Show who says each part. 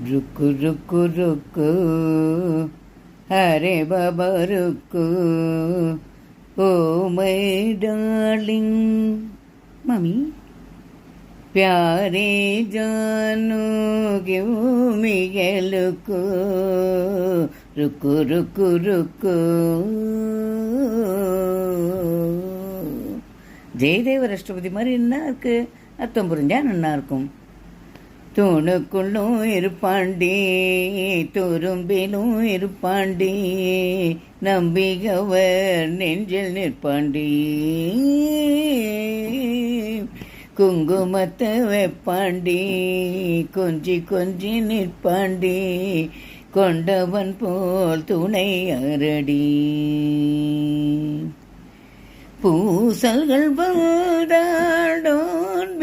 Speaker 1: ருக்கு ருக்கு ருக்கு ஹரே பாபா ருக்கு ஓ மை டார்லிங் மம்மி प्यारे जानू क्यों मिगलुको रुको रुको रुको ஜெயதேவ ராஷ்டிரபதி மாதிரி என்ன இருக்கு, அர்த்தம் புரிஞ்சா நல்லா இருக்கும். தூணுக்குள்ளும் இருப்பாண்டி துரும்பிலும் இருப்பாண்டி நம்பிகவர் நெஞ்சில் நிற்பாண்டி குங்குமத்தை வெப்பாண்டி கொஞ்சி கொஞ்சி நிற்பாண்டி கொண்டவன் போல் துணை அரடி பூசல்கள் வந்தாடோன்